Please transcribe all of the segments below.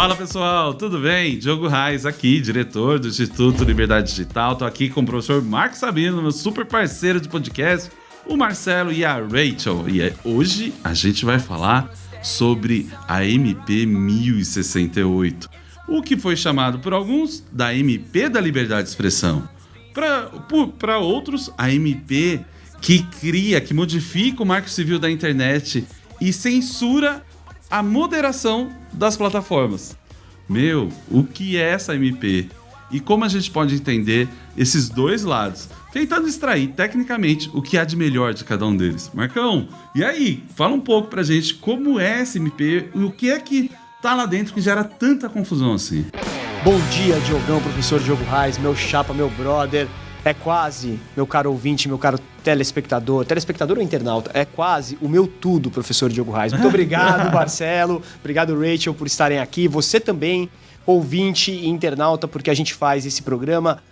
Fala pessoal, tudo bem? Diogo Reis aqui, diretor do Instituto Liberdade Digital. Tô aqui com o professor Marcos Sabino, meu super parceiro de podcast, o Marcelo e a Rachel. E hoje a gente vai falar sobre a MP 1068, o que foi chamado por alguns da MP da Liberdade de Expressão. Para outros, a MP que cria, que modifica o marco civil da internet e censura a moderação das plataformas. O que é essa MP? E como a gente pode entender esses dois lados, tentando extrair tecnicamente o que há de melhor de cada um deles. Marcão, e aí? Fala um pouco pra gente como é essa MP e o que é que tá lá dentro que gera tanta confusão assim. Bom dia, Diogão, professor Diogo Reis, meu chapa, meu brother. É quase, meu caro ouvinte, meu caro telespectador ou internauta, é quase o meu tudo, professor Diogo Reis. Muito obrigado, Marcelo, obrigado, Rachel, por estarem aqui. Você também, ouvinte e internauta, porque a gente faz esse programa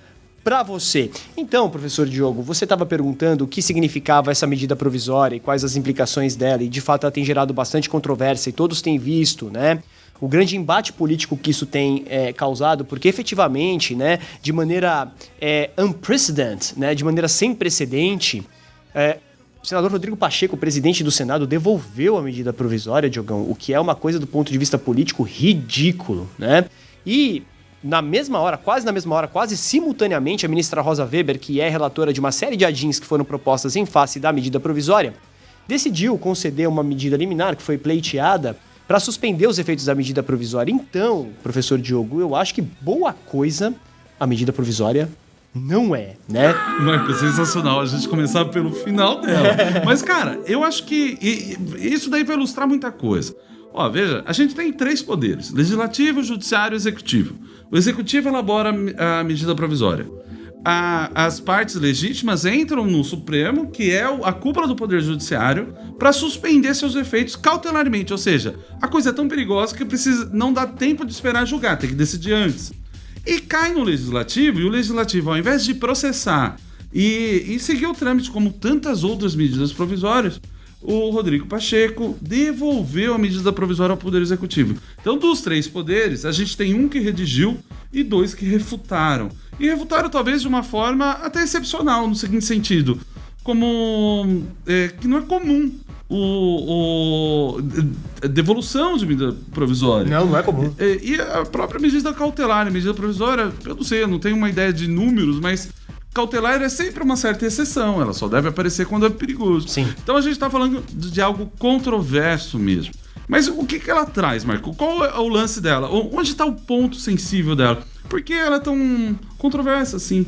para você. Então, professor Diogo, você estava perguntando o que significava essa medida provisória e quais as implicações dela, e de fato ela tem gerado bastante controvérsia e todos têm visto, né? O grande embate político que isso tem causado, porque efetivamente, né, de maneira unprecedented, né, de maneira sem precedente, o senador Rodrigo Pacheco, presidente do Senado, devolveu a medida provisória, Diogão, o que é uma coisa do ponto de vista político ridículo, né? E na mesma hora, quase simultaneamente, a ministra Rosa Weber, que é relatora de uma série de ADINs que foram propostas em face da medida provisória, decidiu conceder uma medida liminar que foi pleiteada para suspender os efeitos da medida provisória. Então, professor Diogo, eu acho que boa coisa a medida provisória não é, né? Marco, sensacional a gente começar pelo final dela. Mas, cara, eu acho que isso daí vai ilustrar muita coisa. Ó, veja, a gente tem 3 poderes: legislativo, judiciário e executivo. O executivo elabora a medida provisória. As partes legítimas entram no Supremo, que é a cúpula do Poder Judiciário, para suspender seus efeitos cautelarmente. Ou seja, a coisa é tão perigosa que não dá tempo de esperar julgar, tem que decidir antes. E cai no Legislativo, e o Legislativo, ao invés de processar e seguir o trâmite como tantas outras medidas provisórias, o Rodrigo Pacheco devolveu a medida provisória ao Poder Executivo. Então, dos 3 poderes, a gente tem um que redigiu e 2 que refutaram. E refutaram talvez de uma forma até excepcional, no seguinte sentido, como que não é comum a devolução de medida provisória. Não é comum. E a própria medida cautelar, a medida provisória, eu não sei, eu não tenho uma ideia de números, mas cautelar é sempre uma certa exceção, ela só deve aparecer quando é perigoso. Sim. Então a gente está falando de algo controverso mesmo. Mas o que ela traz, Marco? Qual é o lance dela? Onde está o ponto sensível dela? Por que ela é tão controversa assim?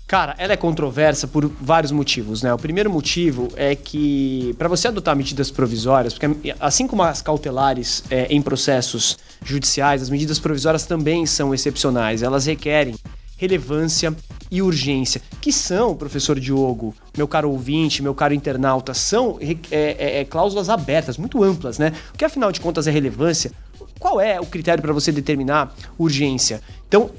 Cara, ela é controversa por vários motivos, né? O primeiro motivo é que, para você adotar medidas provisórias, porque assim como as cautelares em processos judiciais, as medidas provisórias também são excepcionais. Elas requerem relevância e urgência, que são, professor Diogo, meu caro ouvinte, meu caro internauta, são cláusulas abertas, muito amplas, né? O que afinal de contas é relevância? Qual é o critério para você determinar urgência? Então,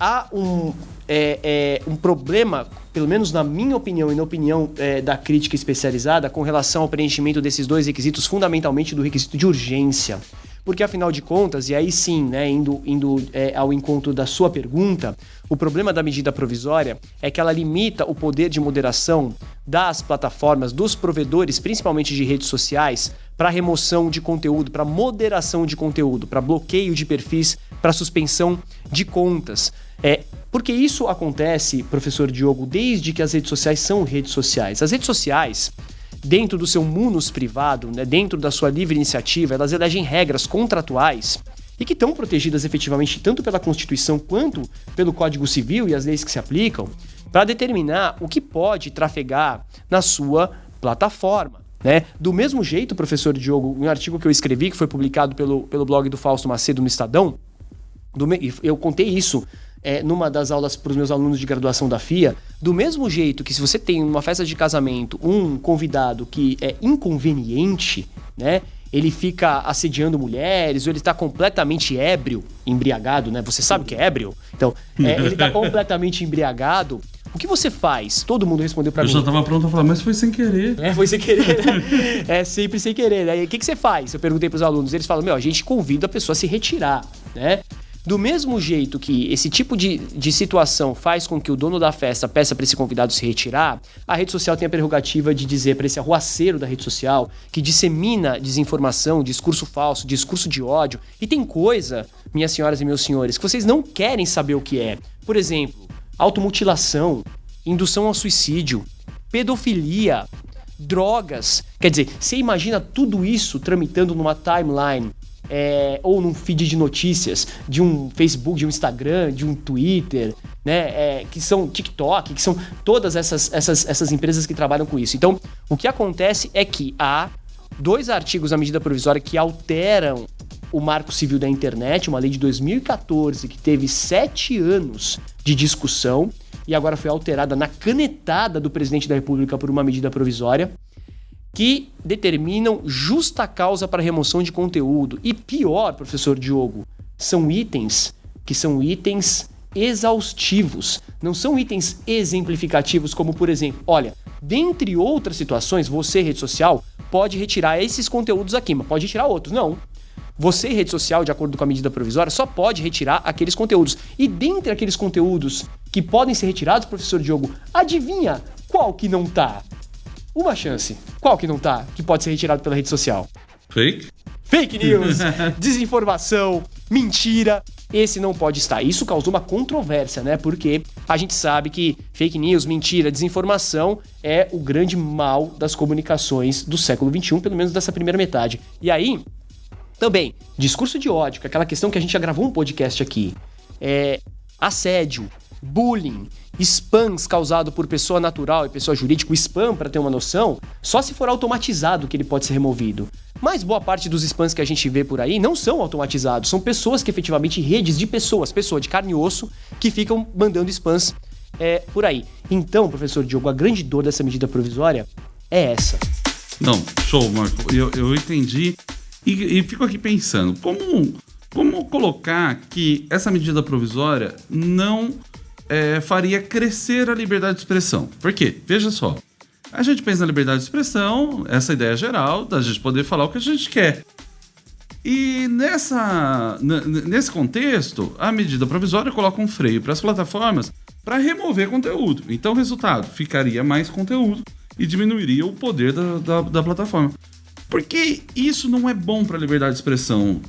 há um problema, pelo menos na minha opinião e na opinião da crítica especializada, com relação ao preenchimento desses 2 requisitos, fundamentalmente do requisito de urgência. Porque, afinal de contas, e aí sim, né, indo ao encontro da sua pergunta, o problema da medida provisória é que ela limita o poder de moderação das plataformas, dos provedores, principalmente de redes sociais, para remoção de conteúdo, para moderação de conteúdo, para bloqueio de perfis, para suspensão de contas. Porque isso acontece, professor Diogo, desde que as redes sociais são redes sociais. As redes sociais, dentro do seu munus privado, né, dentro da sua livre iniciativa, elas elegem regras contratuais e que estão protegidas efetivamente tanto pela Constituição quanto pelo Código Civil e as leis que se aplicam, para determinar o que pode trafegar na sua plataforma, né? Do mesmo jeito, professor Diogo, um artigo que eu escrevi, que foi publicado pelo blog do Fausto Macedo no Estadão, eu contei isso numa das aulas para os meus alunos de graduação da FIA, do mesmo jeito que se você tem numa festa de casamento um convidado que é inconveniente, né? Ele fica assediando mulheres, ou ele está completamente ébrio, embriagado, né? Você sabe o que é ébrio? Então, ele está completamente embriagado. O que você faz? Todo mundo respondeu pra mim. Eu já tava pronto a falar, mas foi sem querer. Foi sem querer, né? É sempre sem querer. Aí o que você faz? Eu perguntei pros alunos, eles falam, a gente convida a pessoa a se retirar. né? Do mesmo jeito que esse tipo de situação faz com que o dono da festa peça para esse convidado se retirar, a rede social tem a prerrogativa de dizer para esse arruaceiro da rede social que dissemina desinformação, discurso falso, discurso de ódio. E tem coisa, minhas senhoras e meus senhores, que vocês não querem saber o que é. Por exemplo, automutilação, indução ao suicídio, pedofilia, drogas. Quer dizer, você imagina tudo isso tramitando numa timeline ou num feed de notícias de um Facebook, de um Instagram, de um Twitter, né? Que são TikTok, que são todas essas empresas que trabalham com isso. Então, o que acontece é que há 2 artigos da medida provisória que alteram o Marco Civil da Internet, uma lei de 2014 que teve 7 anos de discussão e agora foi alterada na canetada do presidente da República por uma medida provisória, que determinam justa causa para remoção de conteúdo. E pior, professor Diogo, são itens que são itens exaustivos, não são itens exemplificativos, como por exemplo, olha, dentre outras situações, você, rede social, pode retirar esses conteúdos aqui, mas pode retirar outros. Não. Você, rede social, de acordo com a medida provisória, só pode retirar aqueles conteúdos. E dentre aqueles conteúdos que podem ser retirados, professor Diogo, adivinha qual que não tá? Uma chance. Qual que não tá? Que pode ser retirado pela rede social? Fake news, desinformação, mentira. Esse não pode estar. Isso causou uma controvérsia, né? Porque a gente sabe que fake news, mentira, desinformação é o grande mal das comunicações do século XXI, pelo menos dessa primeira metade. E aí, também, discurso de ódio, que é aquela questão que a gente já gravou um podcast aqui. Assédio, bullying, spams causado por pessoa natural e pessoa jurídica. O spam, para ter uma noção, só se for automatizado que ele pode ser removido. Mas boa parte dos spams que a gente vê por aí não são automatizados, são pessoas que efetivamente, redes de pessoa de carne e osso, que ficam mandando spams por aí. Então, professor Diogo, a grande dor dessa medida provisória é essa. Não, show, Marco. Eu entendi e fico aqui pensando, como colocar que essa medida provisória não faria crescer a liberdade de expressão? Por quê? Veja só. A gente pensa na liberdade de expressão, essa ideia geral, da gente poder falar o que a gente quer. E nesse contexto, a medida provisória coloca um freio para as plataformas para remover conteúdo. Então, o resultado, ficaria mais conteúdo e diminuiria o poder da plataforma. Porque isso não é bom para a liberdade de expressão.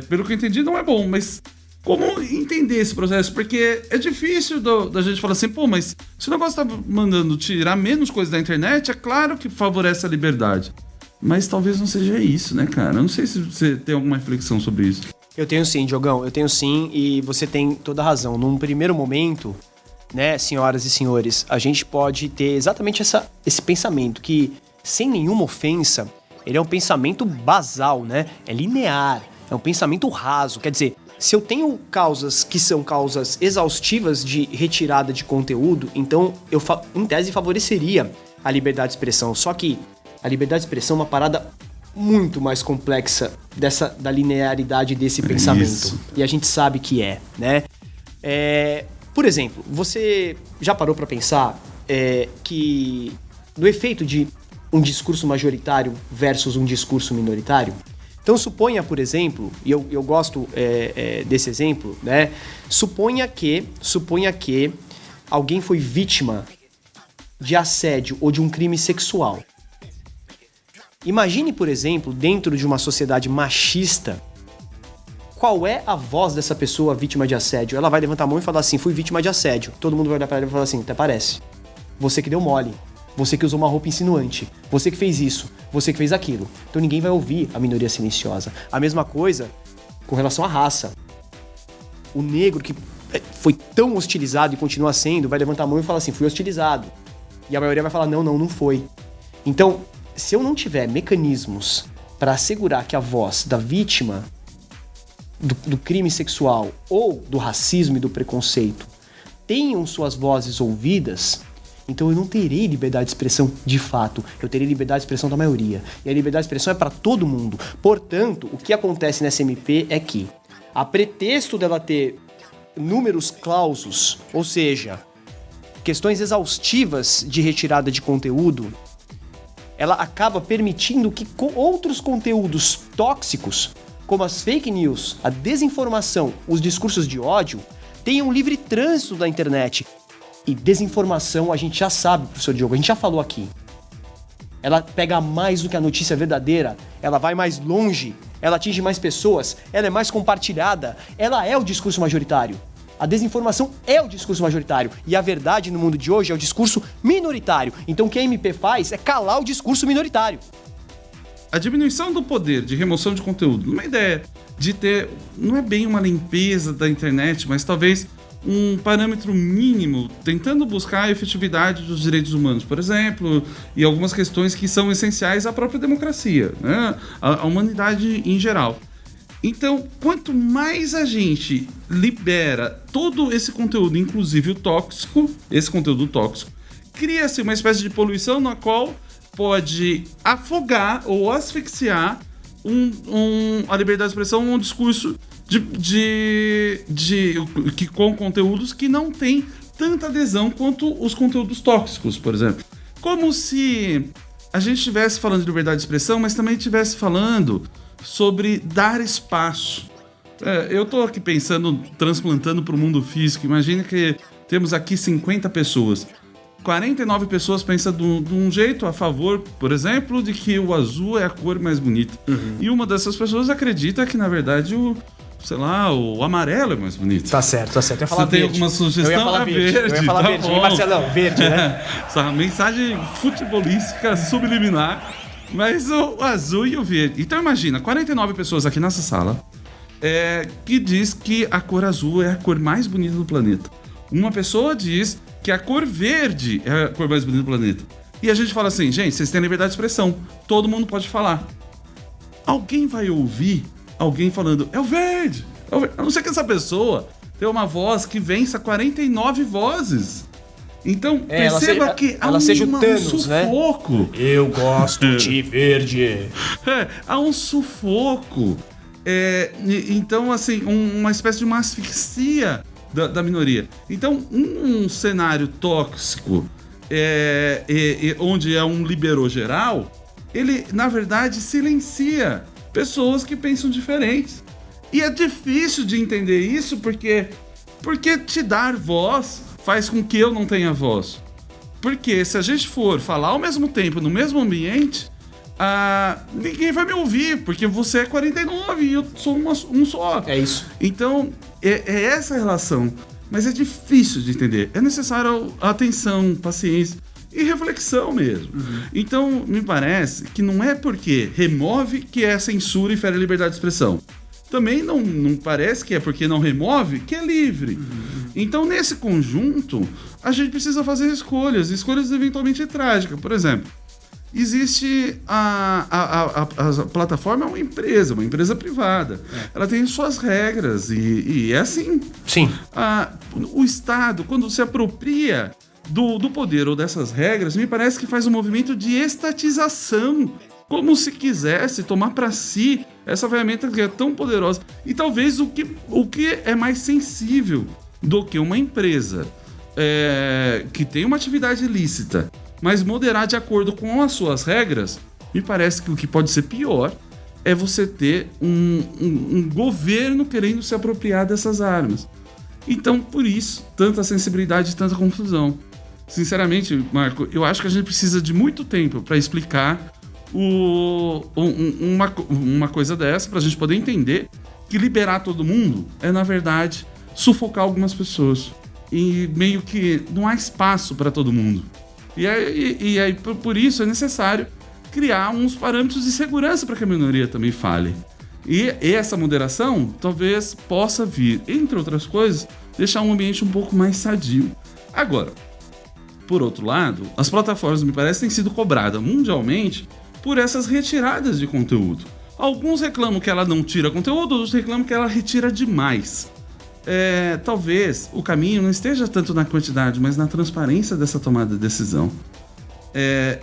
Pelo que eu entendi, não é bom, mas como entender esse processo? Porque é difícil da gente falar assim, pô, mas se o negócio tá mandando tirar menos coisas da internet, é claro que favorece a liberdade. Mas talvez não seja isso, né, cara? Eu não sei se você tem alguma reflexão sobre isso. Eu tenho sim, Diogão, eu tenho sim, e você tem toda a razão. Num primeiro momento, né, senhoras e senhores, a gente pode ter exatamente esse pensamento que, sem nenhuma ofensa, ele é um pensamento basal, né? É linear, é um pensamento raso. Quer dizer, se eu tenho causas que são causas exaustivas de retirada de conteúdo, então eu, em tese, favoreceria a liberdade de expressão. Só que a liberdade de expressão é uma parada muito mais complexa da linearidade desse pensamento. Isso. E a gente sabe que né? Por exemplo, você já parou para pensar que do efeito de um discurso majoritário versus um discurso minoritário? Então suponha, por exemplo, e eu gosto desse exemplo, né? Suponha que alguém foi vítima de assédio ou de um crime sexual. Imagine, por exemplo, dentro de uma sociedade machista, qual é a voz dessa pessoa vítima de assédio? Ela vai levantar a mão e falar assim, fui vítima de assédio. Todo mundo vai olhar pra ela e falar assim, até parece. Você que deu mole. Você que usou uma roupa insinuante. Você que fez isso. Você que fez aquilo. Então ninguém vai ouvir a minoria silenciosa. A mesma coisa com relação à raça. O negro que foi tão hostilizado e continua sendo, vai levantar a mão e falar assim, fui hostilizado. E a maioria vai falar, não foi. Então, se eu não tiver mecanismos para assegurar que a voz da vítima do crime sexual ou do racismo e do preconceito tenham suas vozes ouvidas, então eu não terei liberdade de expressão de fato, eu terei liberdade de expressão da maioria. E a liberdade de expressão é para todo mundo. Portanto, o que acontece nessa MP é que, a pretexto dela ter números clausos, ou seja, questões exaustivas de retirada de conteúdo, ela acaba permitindo que outros conteúdos tóxicos como as fake news, a desinformação, os discursos de ódio, tenham livre trânsito da internet. E desinformação, a gente já sabe, professor Diogo, a gente já falou aqui. Ela pega mais do que a notícia verdadeira, ela vai mais longe, ela atinge mais pessoas, ela é mais compartilhada, ela é o discurso majoritário. A desinformação é o discurso majoritário e a verdade no mundo de hoje é o discurso minoritário. Então o que a MP faz é calar o discurso minoritário. A diminuição do poder de remoção de conteúdo, uma ideia de ter, não é bem uma limpeza da internet, mas talvez um parâmetro mínimo, tentando buscar a efetividade dos direitos humanos, por exemplo, e algumas questões que são essenciais à própria democracia, né? À humanidade em geral. Então, quanto mais a gente libera todo esse conteúdo, inclusive o tóxico, esse conteúdo tóxico, cria-se uma espécie de poluição na qual pode afogar ou asfixiar a liberdade de expressão, um discurso que com conteúdos que não tem tanta adesão quanto os conteúdos tóxicos, por exemplo. Como se a gente estivesse falando de liberdade de expressão, mas também estivesse falando sobre dar espaço. Eu tô aqui pensando, transplantando para o mundo físico. Imagina que temos aqui 50 pessoas. 49 pessoas pensam de um jeito a favor, por exemplo, de que o azul é a cor mais bonita. Uhum. E uma dessas pessoas acredita que, na verdade, o amarelo é mais bonito. Tá certo. Eu ia falar Você tem alguma sugestão? Eu ia falar verde. Eu ia falar tá verde. Bom. Marcelão, verde, né? Essa mensagem futebolística subliminar. Mas o azul e o verde. Então imagina, 49 pessoas aqui nessa sala que diz que a cor azul é a cor mais bonita do planeta. Uma pessoa diz que a cor verde é a cor mais bonita do planeta. E a gente fala assim, gente, vocês têm liberdade de expressão. Todo mundo pode falar. Alguém vai ouvir alguém falando, é o verde. A não ser que essa pessoa tenha uma voz que vença 49 vozes. Então, perceba que há um sufoco. Né? Eu gosto de verde. Há um sufoco. Então, assim, uma espécie de uma asfixia da minoria. Então, um cenário tóxico, onde é um liberou geral, ele, na verdade, silencia pessoas que pensam diferentes. E é difícil de entender isso porque te dar voz faz com que eu não tenha voz. Porque se a gente for falar ao mesmo tempo, no mesmo ambiente, ninguém vai me ouvir, porque você é 49 e eu sou um só. É isso. Então, é essa a relação. Mas é difícil de entender. É necessário atenção, paciência e reflexão mesmo. Uhum. Então, me parece que não é porque remove que é censura e fere a liberdade de expressão. Também não parece que é porque não remove que é livre. Uhum. Então, nesse conjunto, a gente precisa fazer escolhas eventualmente trágicas. Por exemplo, existe a plataforma é uma empresa privada. Ela tem suas regras e é assim. Sim. O Estado, quando se apropria do poder ou dessas regras, me parece que faz um movimento de estatização, como se quisesse tomar para si essa ferramenta que é tão poderosa. E talvez o que é mais sensível do que uma empresa que tem uma atividade ilícita, mas moderar de acordo com as suas regras, me parece que o que pode ser pior é você ter um governo querendo se apropriar dessas armas. Então, por isso, tanta sensibilidade e tanta confusão. Sinceramente, Marco, eu acho que a gente precisa de muito tempo para explicar uma coisa dessa, para a gente poder entender que liberar todo mundo é, na verdade, sufocar algumas pessoas. E meio que não há espaço para todo mundo. E aí, por isso, é necessário criar uns parâmetros de segurança para que a minoria também fale. E essa moderação talvez possa vir, entre outras coisas, deixar um ambiente um pouco mais sadio. Agora, por outro lado, as plataformas, me parece, têm sido cobradas mundialmente por essas retiradas de conteúdo. Alguns reclamam que ela não tira conteúdo, outros reclamam que ela retira demais. Talvez o caminho não esteja tanto na quantidade, mas na transparência dessa tomada de decisão.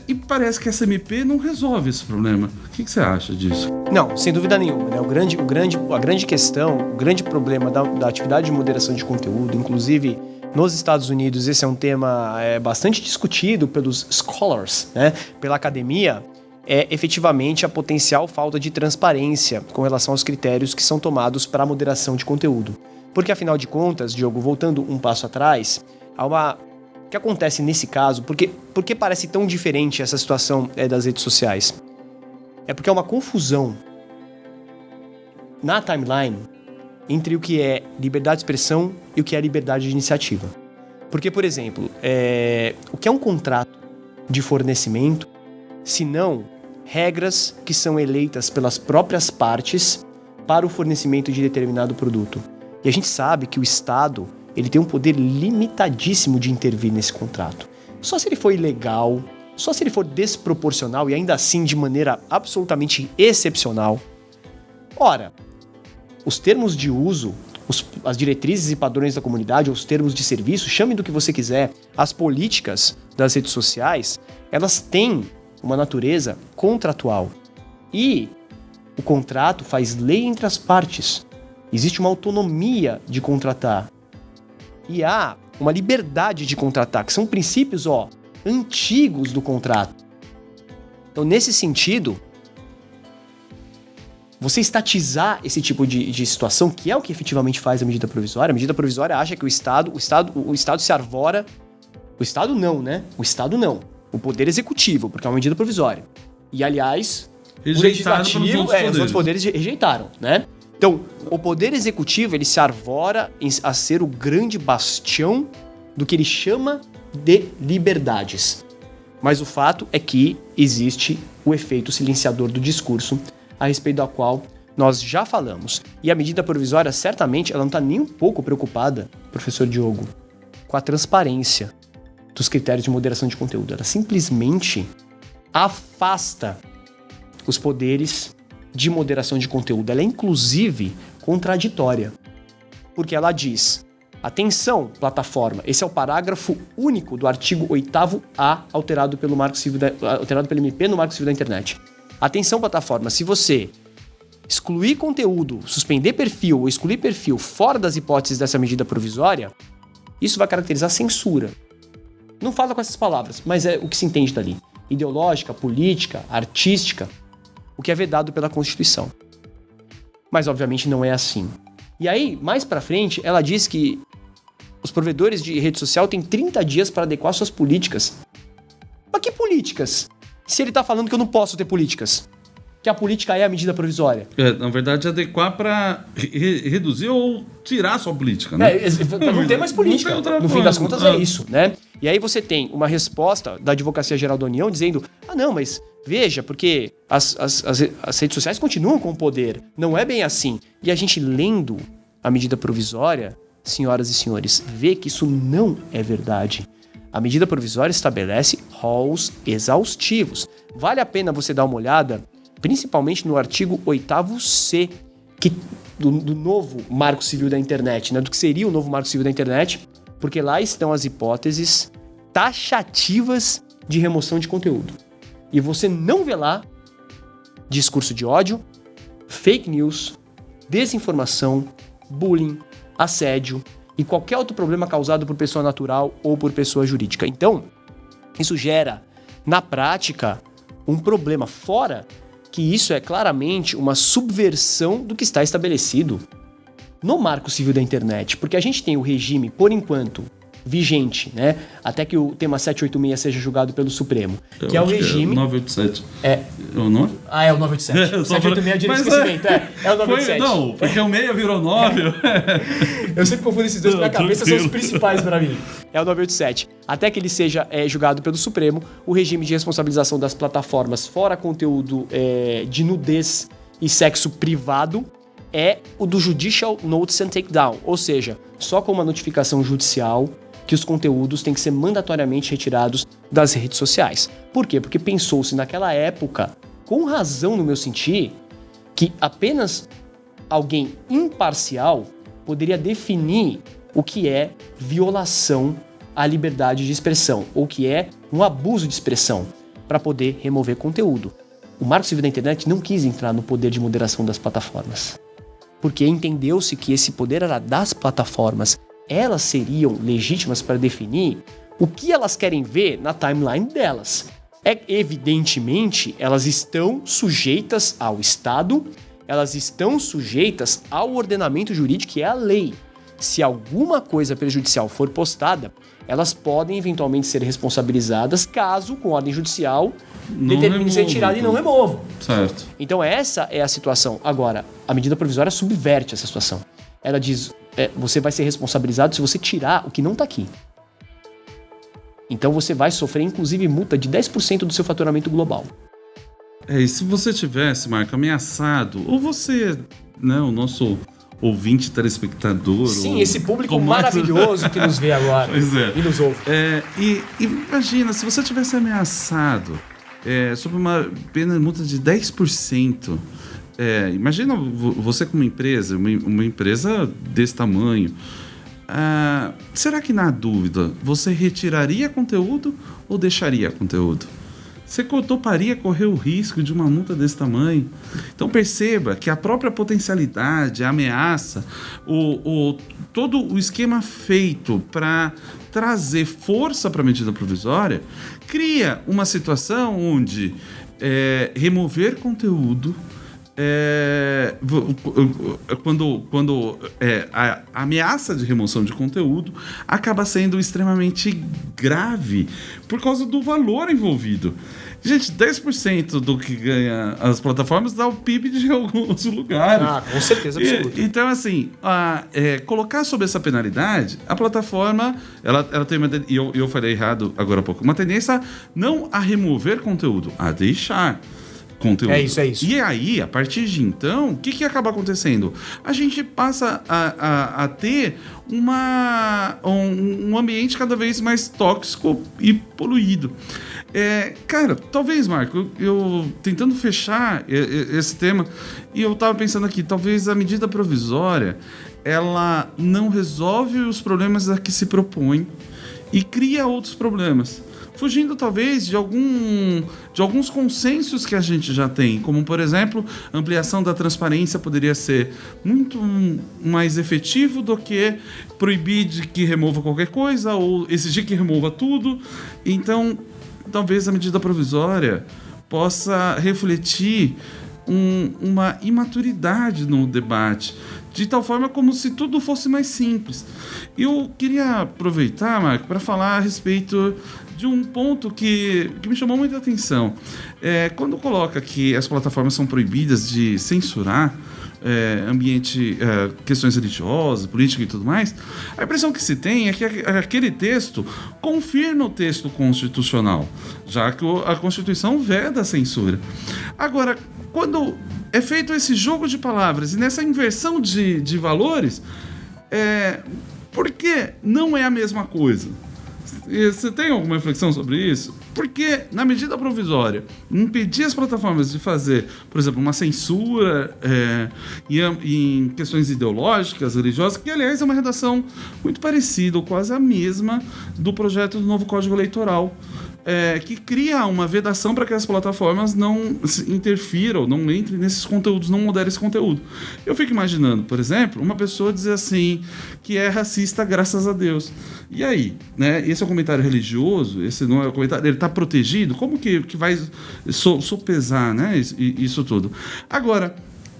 E parece que essa MP não resolve esse problema. O que você acha disso? Não, sem dúvida nenhuma, né? A grande questão, o grande problema da atividade de moderação de conteúdo, inclusive nos Estados Unidos, esse é um tema bastante discutido pelos scholars, né? Pela academia, é efetivamente a potencial falta de transparência com relação aos critérios que são tomados para a moderação de conteúdo. Porque, afinal de contas, Diogo, voltando um passo atrás, o que acontece nesse caso, por que parece tão diferente essa situação das redes sociais? É porque há uma confusão na timeline entre o que é liberdade de expressão e o que é liberdade de iniciativa. Porque, por exemplo, o que é um contrato de fornecimento, se não regras que são eleitas pelas próprias partes para o fornecimento de determinado produto. E a gente sabe que o Estado ele tem um poder limitadíssimo de intervir nesse contrato. Só se ele for ilegal, só se ele for desproporcional e ainda assim de maneira absolutamente excepcional. Ora, os termos de uso, as diretrizes e padrões da comunidade, os termos de serviço, chame do que você quiser, as políticas das redes sociais, elas têm uma natureza contratual. E o contrato faz lei entre as partes. Existe uma autonomia de contratar. E há uma liberdade de contratar, que são princípios, antigos do contrato. Então, nesse sentido, você estatizar esse tipo de situação, que é o que efetivamente faz a medida provisória acha que o Estado se arvora... O Estado não, né? O Estado não. O Poder Executivo, porque é uma medida provisória. E, aliás, o Legislativo, os outros poderes rejeitaram, né? Então, o Poder Executivo, ele se arvora a ser o grande bastião do que ele chama de liberdades. Mas o fato é que existe o efeito silenciador do discurso, a respeito da qual nós já falamos. E a medida provisória, certamente, ela não está nem um pouco preocupada, professor Diogo, com a transparência dos critérios de moderação de conteúdo. Ela simplesmente afasta os poderes de moderação de conteúdo. Ela é, inclusive, contraditória. Porque ela diz: atenção, plataforma, esse é o parágrafo único do artigo 8º-A, alterado pelo MP no Marco Civil da Internet. Atenção, plataforma, se você excluir conteúdo, suspender perfil ou excluir perfil fora das hipóteses dessa medida provisória, isso vai caracterizar censura. Não fala com essas palavras, mas é o que se entende dali. Ideológica, política, artística, o que é vedado pela Constituição. Mas, obviamente, não é assim. E aí, mais pra frente, ela diz que os provedores de rede social têm 30 dias para adequar suas políticas. Mas que políticas? Se ele tá falando que eu não posso ter políticas. Que a política é a medida provisória. Na verdade, adequar para reduzir ou tirar a sua política, né? Não tem mais política. No fim das contas, é isso, né? E aí você tem uma resposta da Advocacia Geral da União dizendo: não, mas veja, porque as redes sociais continuam com o poder. Não é bem assim. E a gente, lendo a medida provisória, senhoras e senhores, vê que isso não é verdade. A medida provisória estabelece rols exaustivos. Vale a pena você dar uma olhada, principalmente no artigo 8º-C, do novo Marco Civil da Internet, né? Do que seria o novo Marco Civil da Internet, porque lá estão as hipóteses taxativas de remoção de conteúdo. E você não vê lá discurso de ódio, fake news, desinformação, bullying, assédio e qualquer outro problema causado por pessoa natural ou por pessoa jurídica. Então, isso gera, na prática, um problema, fora que isso é claramente uma subversão do que está estabelecido no Marco Civil da Internet, porque a gente tem o regime, por enquanto, vigente, né? Até que o tema 786 seja julgado pelo Supremo, que é o regime... 987. É o nome? É o 987. 786 é de esquecimento, é o 987. Não, porque o 6 virou 9. Eu sempre confundo esses dois, na minha cabeça são os principais para mim. É o 987. Até que ele seja julgado pelo Supremo, o regime de responsabilização das plataformas fora conteúdo de nudez e sexo privado é o do Judicial Notice and Takedown, ou seja, só com uma notificação judicial que os conteúdos têm que ser mandatoriamente retirados das redes sociais. Por quê? Porque pensou-se naquela época, com razão no meu sentir, que apenas alguém imparcial poderia definir o que é violação à liberdade de expressão, ou o que é um abuso de expressão, para poder remover conteúdo. O Marco Civil da Internet não quis entrar no poder de moderação das plataformas, porque entendeu-se que esse poder era das plataformas. Elas seriam legítimas para definir o que elas querem ver na timeline delas. Evidentemente, elas estão sujeitas ao Estado, elas estão sujeitas ao ordenamento jurídico, que é a lei. Se alguma coisa prejudicial for postada, elas podem eventualmente ser responsabilizadas caso, com ordem judicial, determine ser retirada e não removam. Certo. Então essa é a situação. Agora, a medida provisória subverte essa situação. Ela diz, você vai ser responsabilizado se você tirar o que não está aqui. Então você vai sofrer, inclusive, multa de 10% do seu faturamento global. E se você tivesse, Marco, ameaçado, ou você, né, o nosso ouvinte, telespectador... Sim, esse público maravilhoso que nos vê agora e nos ouve. E imagina, se você tivesse ameaçado sobre uma pena de multa de 10%, imagina você como empresa, uma empresa desse tamanho, será que na dúvida você retiraria conteúdo ou deixaria conteúdo? Você toparia correr o risco de uma multa desse tamanho? Então perceba que a própria potencialidade, a ameaça, todo o esquema feito para trazer força para a medida provisória cria uma situação onde remover conteúdo, quando a ameaça de remoção de conteúdo acaba sendo extremamente grave por causa do valor envolvido. Gente, 10% do que ganha as plataformas dá o PIB de alguns lugares. Com certeza absoluta. Então, assim, colocar sob essa penalidade, a plataforma, ela tem uma... E eu falei errado agora há pouco. Uma tendência não a remover conteúdo, a deixar conteúdo. É isso. E aí, a partir de então, o que acaba acontecendo? A gente passa a ter um ambiente cada vez mais tóxico e poluído. Cara, talvez, Marco, eu tentando fechar esse tema, e eu tava pensando aqui, talvez a medida provisória, ela não resolve os problemas a que se propõe e cria outros problemas, fugindo talvez de alguns consensos que a gente já tem, como por exemplo, a ampliação da transparência poderia ser muito mais efetivo do que proibir de que remova qualquer coisa ou exigir que remova tudo. Então, talvez a medida provisória possa refletir uma imaturidade no debate, de tal forma como se tudo fosse mais simples. Eu queria aproveitar, Marco, para falar a respeito de um ponto que me chamou muita atenção. Quando coloca que as plataformas são proibidas de censurar questões religiosas, políticas e tudo mais, a impressão que se tem é que aquele texto confirma o texto constitucional, já que a Constituição veda a censura. Agora, quando é feito esse jogo de palavras e nessa inversão de valores, por que não é a mesma coisa? Você tem alguma reflexão sobre isso? Porque, na medida provisória, impedir as plataformas de fazer, por exemplo, uma censura em questões ideológicas, religiosas, que, aliás, é uma redação muito parecida, ou quase a mesma, do projeto do novo Código Eleitoral, que cria uma vedação para que as plataformas não interfiram, não entrem nesses conteúdos, não moderem esse conteúdo. Eu fico imaginando, por exemplo, uma pessoa dizer assim, que é racista graças a Deus. E aí, né? Esse é um comentário religioso, esse não é um comentário, ele está protegido? Como que vai sopesar, né, isso tudo? Agora,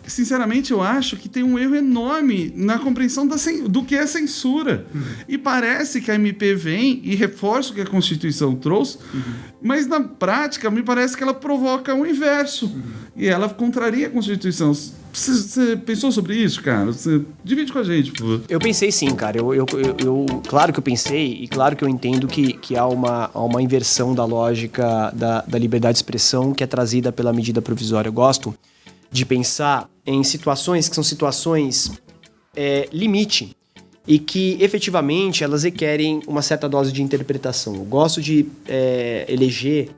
sinceramente, eu acho que tem um erro enorme na compreensão do que é censura. E parece que a MP vem e reforça o que a Constituição trouxe, mas na prática me parece que ela provoca o inverso. E ela contraria a Constituição. Você pensou sobre isso, cara? Você divide com a gente, por favor. Eu pensei sim, cara. Claro que eu pensei e claro que eu entendo que há uma inversão da lógica da liberdade de expressão que é trazida pela medida provisória. Eu gosto de pensar em situações que são situações limite e que efetivamente elas requerem uma certa dose de interpretação. Eu gosto de eleger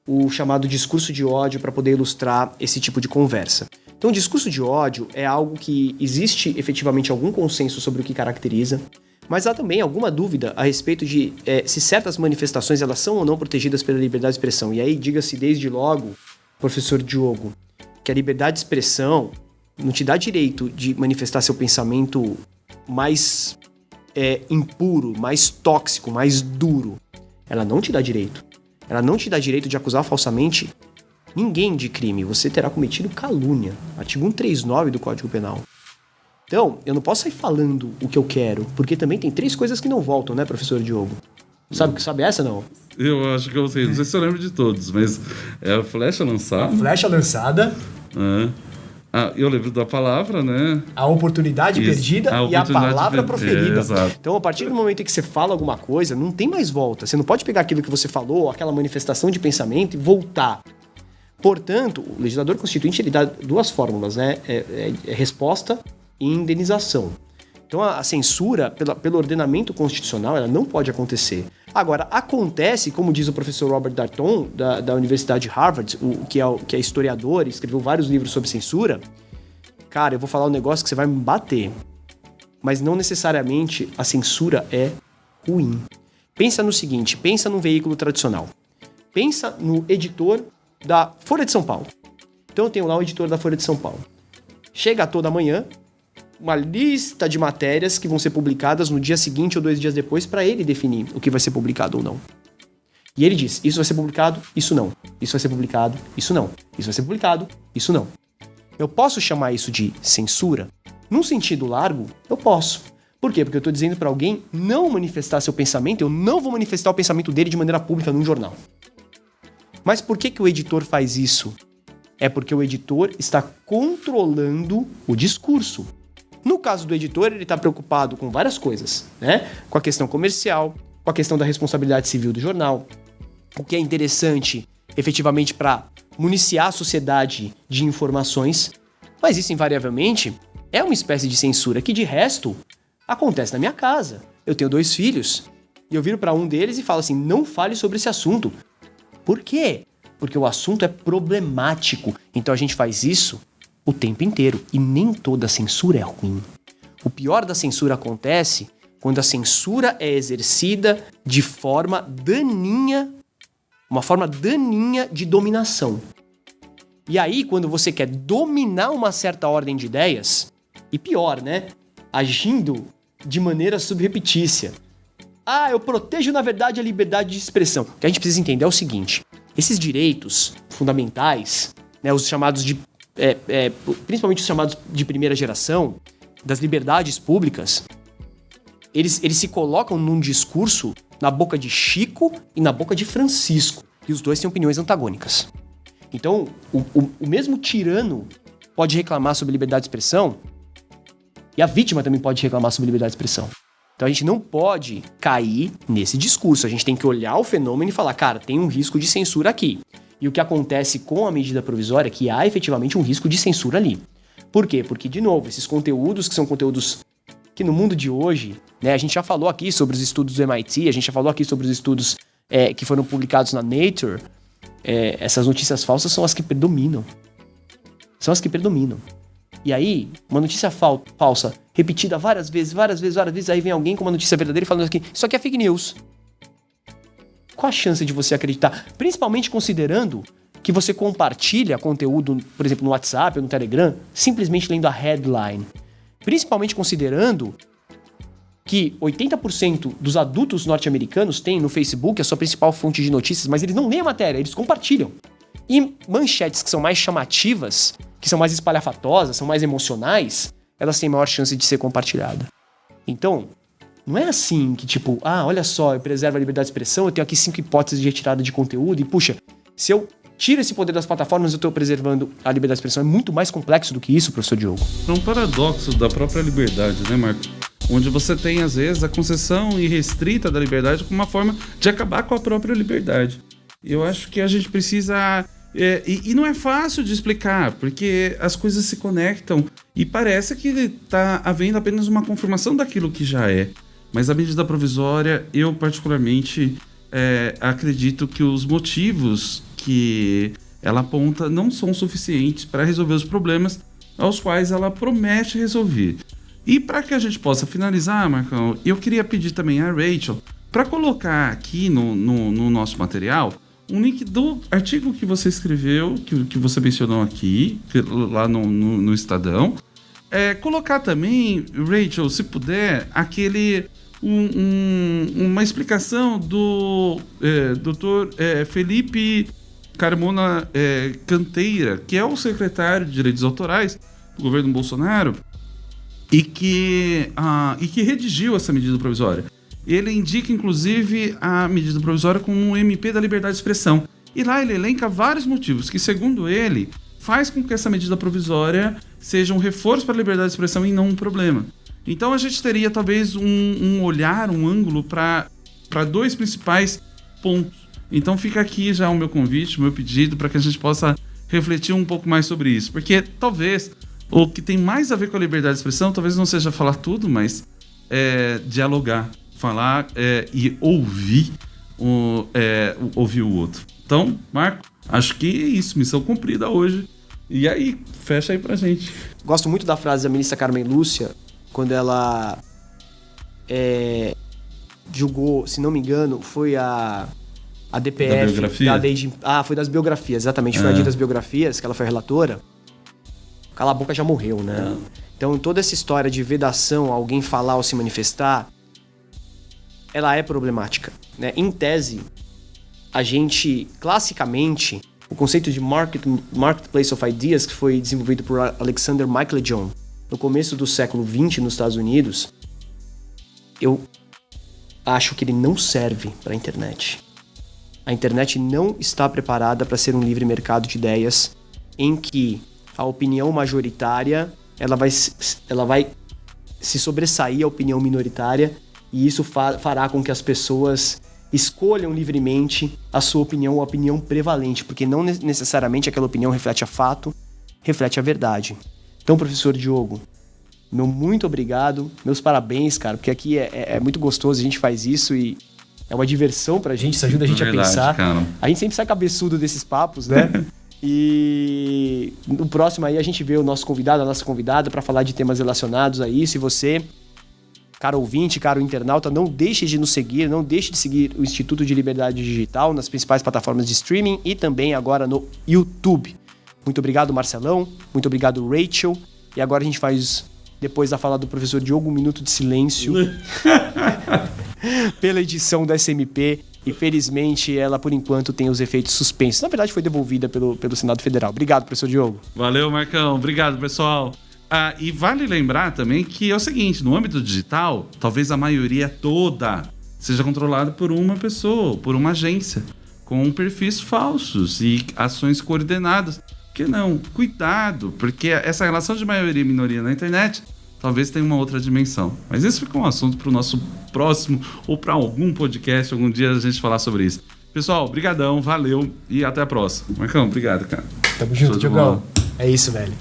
o chamado discurso de ódio para poder ilustrar esse tipo de conversa. Então, o discurso de ódio é algo que existe efetivamente algum consenso sobre o que caracteriza, mas há também alguma dúvida a respeito de se certas manifestações elas são ou não protegidas pela liberdade de expressão. E aí, diga-se desde logo, professor Diogo, que a liberdade de expressão não te dá direito de manifestar seu pensamento mais impuro, mais tóxico, mais duro. Ela não te dá direito. ela não te dá direito de acusar falsamente ninguém de crime. Você terá cometido calúnia. Artigo 139 do Código Penal. Então, eu não posso sair falando o que eu quero, porque também tem 3 coisas que não voltam, né, professor Diogo? Sabe essa, não? Eu acho que eu sei. Não sei se eu lembro de todos, mas é a flecha lançada. A flecha lançada. Eu lembro da palavra, né? A oportunidade perdida e a palavra proferida. Exato. Então, a partir do momento em que você fala alguma coisa, não tem mais volta. Você não pode pegar aquilo que você falou, aquela manifestação de pensamento e voltar. Portanto, o legislador constituinte ele dá 2 fórmulas, né? Resposta e indenização. Então, a censura, pelo ordenamento constitucional, ela não pode acontecer. Agora, acontece, como diz o professor Robert Darnton, da Universidade de Harvard, que é historiador e escreveu vários livros sobre censura. Cara, eu vou falar um negócio que você vai me bater. Mas não necessariamente a censura é ruim. Pensa no seguinte, pensa num veículo tradicional. Pensa no editor da Folha de São Paulo. Então, eu tenho lá o editor da Folha de São Paulo. Chega toda manhã uma lista de matérias que vão ser publicadas no dia seguinte ou 2 dias depois para ele definir o que vai ser publicado ou não. E ele diz, isso vai ser publicado, isso não. Isso vai ser publicado, isso não. Isso vai ser publicado, isso não. Eu posso chamar isso de censura? Num sentido largo, eu posso. Por quê? Porque eu estou dizendo para alguém não manifestar seu pensamento, eu não vou manifestar o pensamento dele de maneira pública num jornal. Mas por que o editor faz isso? É porque o editor está controlando o discurso. No caso do editor, ele está preocupado com várias coisas, né? Com a questão comercial, com a questão da responsabilidade civil do jornal, o que é interessante, efetivamente, para municiar a sociedade de informações, mas isso, invariavelmente, é uma espécie de censura que, de resto, acontece na minha casa. Eu tenho 2 filhos, e eu viro para um deles e falo assim, não fale sobre esse assunto. Por quê? Porque o assunto é problemático, então a gente faz isso o tempo inteiro. E nem toda censura é ruim. O pior da censura acontece quando a censura é exercida de forma daninha, uma forma daninha de dominação. E aí, quando você quer dominar uma certa ordem de ideias, e pior, né? Agindo de maneira subrepetícia. Eu protejo, na verdade, a liberdade de expressão. O que a gente precisa entender é o seguinte. Esses direitos fundamentais, né, os chamados de principalmente os chamados de primeira geração, das liberdades públicas, eles se colocam num discurso na boca de Chico e na boca de Francisco. E os dois têm opiniões antagônicas. Então, o mesmo tirano pode reclamar sobre liberdade de expressão e a vítima também pode reclamar sobre liberdade de expressão. Então, a gente não pode cair nesse discurso. A gente tem que olhar o fenômeno e falar, cara, tem um risco de censura aqui. E o que acontece com a medida provisória é que há efetivamente um risco de censura ali. Por quê? Porque, de novo, esses conteúdos que são conteúdos que no mundo de hoje, né, a gente já falou aqui sobre os estudos do MIT, a gente já falou aqui sobre os estudos que foram publicados na Nature, essas notícias falsas são as que predominam. São as que predominam. E aí, uma notícia falsa repetida várias vezes, aí vem alguém com uma notícia verdadeira e falando que isso aqui é fake news. Qual a chance de você acreditar? Principalmente considerando que você compartilha conteúdo, por exemplo, no WhatsApp ou no Telegram, simplesmente lendo a headline. Principalmente considerando que 80% dos adultos norte-americanos têm no Facebook a sua principal fonte de notícias, mas eles não leem a matéria, eles compartilham. E manchetes que são mais chamativas, que são mais espalhafatosas, são mais emocionais, elas têm maior chance de ser compartilhada. Então, não é assim que tipo, olha só, eu preservo a liberdade de expressão, eu tenho aqui 5 hipóteses de retirada de conteúdo e, puxa, se eu tiro esse poder das plataformas, eu estou preservando a liberdade de expressão. É muito mais complexo do que isso, professor Diogo. É um paradoxo da própria liberdade, né, Marco? Onde você tem, às vezes, a concessão irrestrita da liberdade como uma forma de acabar com a própria liberdade. Eu acho que a gente precisa... E não é fácil de explicar, porque as coisas se conectam e parece que está havendo apenas uma confirmação daquilo que já é. Mas a medida provisória, eu particularmente acredito que os motivos que ela aponta não são suficientes para resolver os problemas aos quais ela promete resolver. E para que a gente possa finalizar, Marcão, eu queria pedir também a Rachel para colocar aqui no nosso material um link do artigo que você escreveu, que você mencionou aqui, lá no Estadão. Colocar também, Rachel, se puder, aquele uma explicação do Dr. Felipe Carmona Canteira, que é o secretário de Direitos Autorais do governo Bolsonaro e que redigiu essa medida provisória. Ele indica, inclusive, a medida provisória como um MP da liberdade de expressão. E lá ele elenca vários motivos que, segundo ele, faz com que essa medida provisória seja um reforço para a liberdade de expressão e não um problema. Então a gente teria talvez um olhar, um ângulo para dois principais pontos. Então fica aqui já o meu convite, o meu pedido para que a gente possa refletir um pouco mais sobre isso. Porque talvez o que tem mais a ver com a liberdade de expressão talvez não seja falar tudo, mas dialogar, falar e ouvir o outro. Então, Marco, acho que é isso, missão cumprida hoje. E aí, fecha aí pra gente. Gosto muito da frase da ministra Carmen Lúcia, quando ela julgou, se não me engano, foi a DPF, da lei de... foi das biografias, exatamente, foi a lei das biografias, que ela foi relatora. Cala a boca, já morreu, né? Então, toda essa história de vedação, alguém falar ou se manifestar, ela é problemática, né? Em tese, a gente, classicamente, o conceito de Marketplace of Ideas, que foi desenvolvido por Alexander Michelson no começo do século XX nos Estados Unidos, eu acho que ele não serve para a internet. A internet não está preparada para ser um livre mercado de ideias em que a opinião majoritária ela vai se sobressair à opinião minoritária, e isso fará com que as pessoas escolham livremente a sua opinião ou a opinião prevalente, porque não necessariamente aquela opinião reflete a fato, reflete a verdade. Então, professor Diogo, meu muito obrigado, meus parabéns, cara, porque aqui é muito gostoso, a gente faz isso e é uma diversão pra gente, isso ajuda a gente a pensar. Cara. A gente sempre sai cabeçudo desses papos, né? E no próximo aí a gente vê o nosso convidado, a nossa convidada, para falar de temas relacionados a isso. E você, caro ouvinte, caro internauta, não deixe de nos seguir, não deixe de seguir o Instituto de Liberdade Digital nas principais plataformas de streaming e também agora no YouTube. Muito obrigado, Marcelão. Muito obrigado, Rachel. E agora a gente faz, depois da fala do professor Diogo, um minuto de silêncio pela edição da SMP. E felizmente ela, por enquanto, tem os efeitos suspensos. Na verdade, foi devolvida pelo Senado Federal. Obrigado, professor Diogo. Valeu, Marcão. Obrigado, pessoal. E vale lembrar também que é o seguinte, no âmbito digital, talvez a maioria toda seja controlada por uma pessoa, por uma agência, com perfis falsos e ações coordenadas. Que não? Cuidado, porque essa relação de maioria e minoria na internet talvez tenha uma outra dimensão. Mas isso fica um assunto para o nosso próximo ou para algum podcast, algum dia a gente falar sobre isso. Pessoal, brigadão, valeu e até a próxima. Marcão, obrigado, cara. Tamo junto, Diogão. É isso, velho.